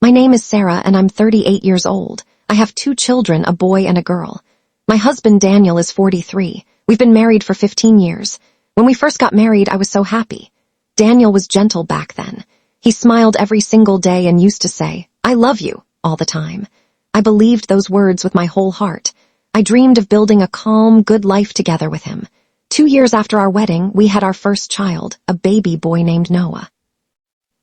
My name is Sarah and I'm 38 years old. I have 2 children, a boy and a girl. My husband Daniel is 43. We've been married for 15 years. When we first got married, I was so happy. Daniel was gentle back then. He smiled every single day and used to say, "I love you," all the time. I believed those words with my whole heart. I dreamed of building a calm, good life together with him. 2 years after our wedding, we had our first child, a baby boy named Noah.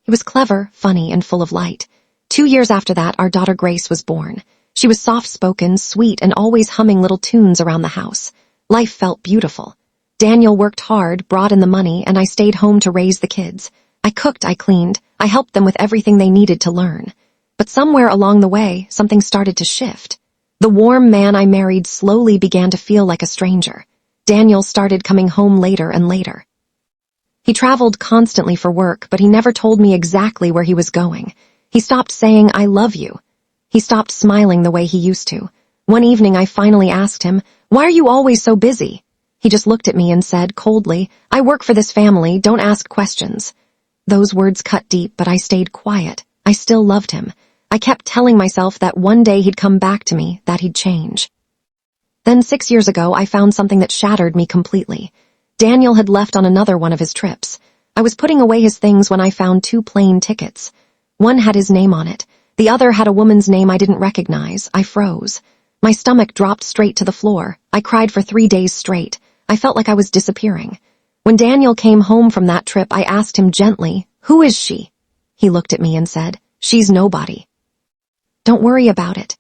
He was clever, funny, and full of light. 2 years after that, our daughter Grace was born. She was soft-spoken, sweet, and always humming little tunes around the house. Life felt beautiful. Daniel worked hard, brought in the money, and I stayed home to raise the kids. I cooked, I cleaned, I helped them with everything they needed to learn. But somewhere along the way, something started to shift. The warm man I married slowly began to feel like a stranger. Daniel started coming home later and later. He traveled constantly for work, but he never told me exactly where he was going. He stopped saying, "I love you." He stopped smiling the way he used to. One evening I finally asked him, "Why are you always so busy?" He just looked at me and said coldly, "I work for this family, don't ask questions." Those words cut deep, but I stayed quiet. I still loved him. I kept telling myself that one day he'd come back to me, that he'd change. Then 6 years ago, I found something that shattered me completely. Daniel had left on another one of his trips. I was putting away his things when I found 2 plane tickets. One had his name on it. The other had a woman's name I didn't recognize. I froze. My stomach dropped straight to the floor. I cried for 3 days straight. I felt like I was disappearing. When Daniel came home from that trip, I asked him gently, "Who is she?" He looked at me and said, "She's nobody. Don't worry about it."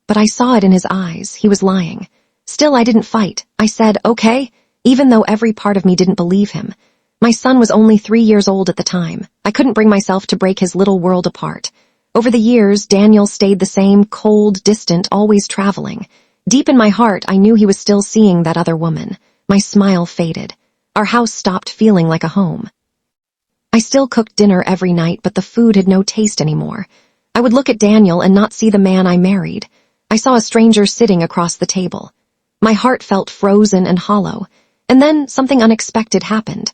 But I saw it in his eyes. He was lying. Still, I didn't fight. I said, "Okay," even though every part of me didn't believe him. My son was only 3 years old at the time. I couldn't bring myself to break his little world apart. Over the years, Daniel stayed the same, cold, distant, always traveling. Deep in my heart, I knew he was still seeing that other woman. My smile faded. Our house stopped feeling like a home. I still cooked dinner every night, but the food had no taste anymore. I would look at Daniel and not see the man I married. I saw a stranger sitting across the table. My heart felt frozen and hollow. And then something unexpected happened.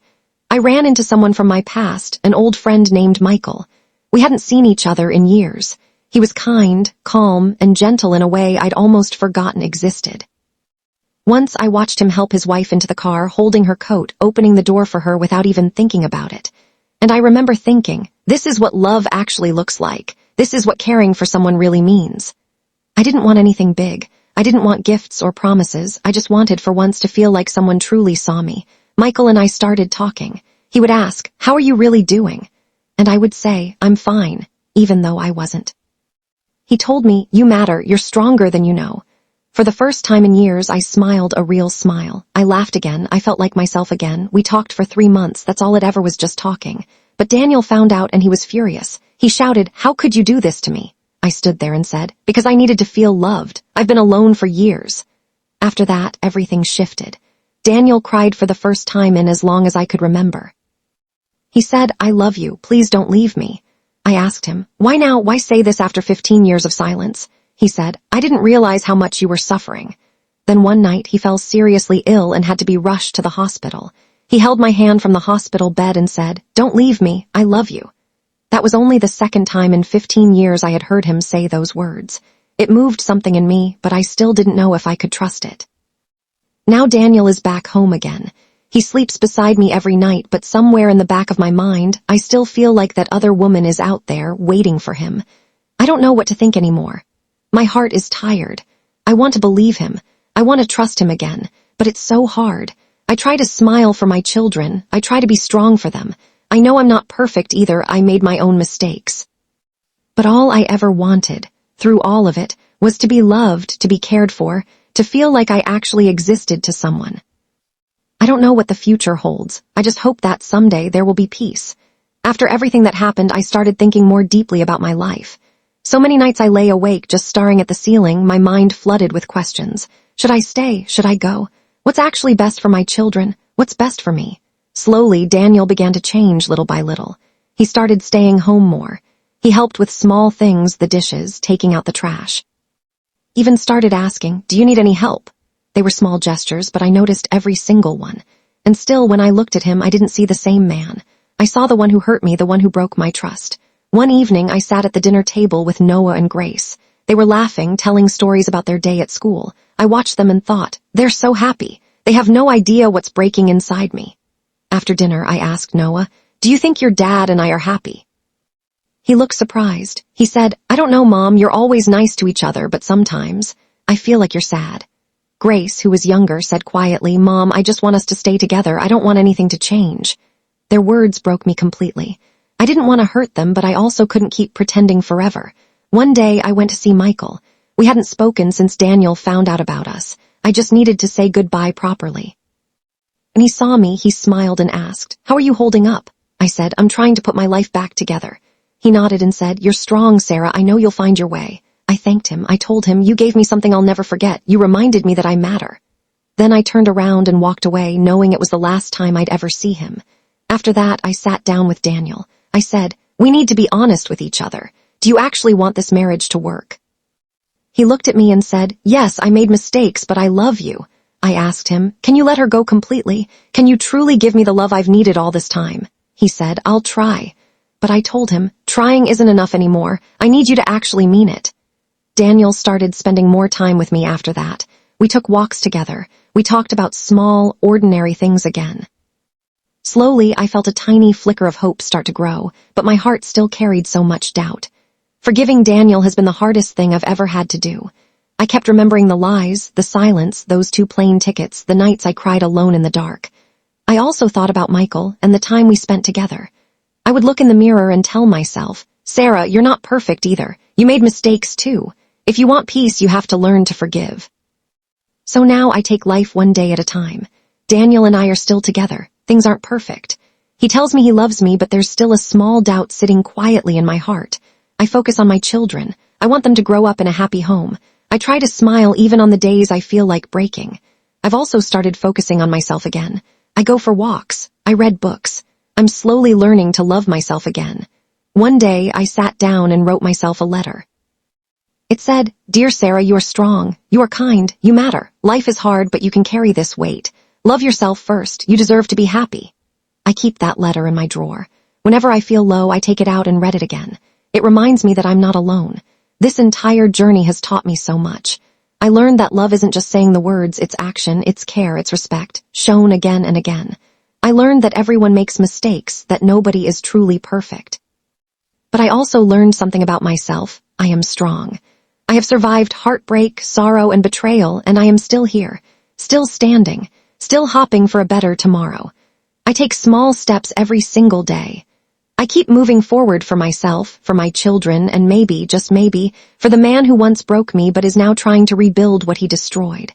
I ran into someone from my past, an old friend named Michael. We hadn't seen each other in years. He was kind, calm, and gentle in a way I'd almost forgotten existed. Once I watched him help his wife into the car, holding her coat, opening the door for her without even thinking about it. And I remember thinking, this is what love actually looks like. This is what caring for someone really means. I didn't want anything big. I didn't want gifts or promises. I just wanted for once to feel like someone truly saw me. Michael and I started talking. He would ask, "How are you really doing?" And I would say, "I'm fine," even though I wasn't. He told me, "You matter, you're stronger than you know." For the first time in years, I smiled a real smile. I laughed again. I felt like myself again. We talked for 3 months. That's all it ever was, just talking. But Daniel found out and he was furious. He shouted, "How could you do this to me?" I stood there and said, "Because I needed to feel loved. I've been alone for years." After that, everything shifted. Daniel cried for the first time in as long as I could remember. He said, "I love you. Please don't leave me." I asked him, "Why now? Why say this after 15 years of silence?" He said, "I didn't realize how much you were suffering." Then one night, he fell seriously ill and had to be rushed to the hospital. He held my hand from the hospital bed and said, "Don't leave me. I love you." That was only the second time in 15 years I had heard him say those words. It moved something in me, but I still didn't know if I could trust it. Now Daniel is back home again. He sleeps beside me every night, but somewhere in the back of my mind, I still feel like that other woman is out there, waiting for him. I don't know what to think anymore. My heart is tired. I want to believe him. I want to trust him again, but it's so hard. I try to smile for my children. I try to be strong for them. I know I'm not perfect either. I made my own mistakes. But all I ever wanted, through all of it, was to be loved, to be cared for, to feel like I actually existed to someone. I don't know what the future holds. I just hope that someday there will be peace. After everything that happened, I started thinking more deeply about my life. So many nights I lay awake just staring at the ceiling, my mind flooded with questions. Should I stay? Should I go? What's actually best for my children? What's best for me? Slowly, Daniel began to change little by little. He started staying home more. He helped with small things, the dishes, taking out the trash. Even started asking, "Do you need any help?" They were small gestures, but I noticed every single one. And still, when I looked at him, I didn't see the same man. I saw the one who hurt me, the one who broke my trust. One evening, I sat at the dinner table with Noah and Grace. They were laughing, telling stories about their day at school. I watched them and thought, they're so happy. They have no idea what's breaking inside me. After dinner, I asked Noah, "Do you think your dad and I are happy?" He looked surprised. He said, "I don't know, Mom, you're always nice to each other, but sometimes I feel like you're sad." Grace, who was younger, said quietly, "Mom, I just want us to stay together. I don't want anything to change." Their words broke me completely. I didn't want to hurt them, but I also couldn't keep pretending forever. One day, I went to see Michael. We hadn't spoken since Daniel found out about us. I just needed to say goodbye properly. When he saw me, he smiled and asked, "How are you holding up?" I said, "I'm trying to put my life back together." He nodded and said, "You're strong, Sarah. I know you'll find your way." I thanked him. I told him, "You gave me something I'll never forget. You reminded me that I matter." Then I turned around and walked away, knowing it was the last time I'd ever see him. After that, I sat down with Daniel. I said, "We need to be honest with each other. Do you actually want this marriage to work?" He looked at me and said, "Yes, I made mistakes, but I love you." I asked him, "Can you let her go completely? Can you truly give me the love I've needed all this time?" He said, "I'll try." But I told him, "Trying isn't enough anymore. I need you to actually mean it." Daniel started spending more time with me after that. We took walks together. We talked about small, ordinary things again. Slowly, I felt a tiny flicker of hope start to grow, but my heart still carried so much doubt. Forgiving Daniel has been the hardest thing I've ever had to do. I kept remembering the lies, the silence, those 2 plane tickets, the nights I cried alone in the dark. I also thought about Michael and the time we spent together. I would look in the mirror and tell myself, "Sarah, you're not perfect either. You made mistakes too. If you want peace, you have to learn to forgive." So now I take life one day at a time. Daniel and I are still together. Things aren't perfect. He tells me he loves me, but there's still a small doubt sitting quietly in my heart. I focus on my children. I want them to grow up in a happy home. I try to smile even on the days I feel like breaking. I've also started focusing on myself again. I go for walks. I read books. I'm slowly learning to love myself again. One day, I sat down and wrote myself a letter. It said, "Dear Sarah, you are strong. You are kind. You matter. Life is hard, but you can carry this weight. Love yourself first. You deserve to be happy." I keep that letter in my drawer. Whenever I feel low, I take it out and read it again. It reminds me that I'm not alone. This entire journey has taught me so much. I learned that love isn't just saying the words, it's action, it's care, it's respect, shown again and again. I learned that everyone makes mistakes, that nobody is truly perfect. But I also learned something about myself. I am strong. I have survived heartbreak, sorrow, and betrayal, and I am still here, still standing, still hopping for a better tomorrow. I take small steps every single day. I keep moving forward for myself, for my children, and maybe, just maybe, for the man who once broke me but is now trying to rebuild what he destroyed.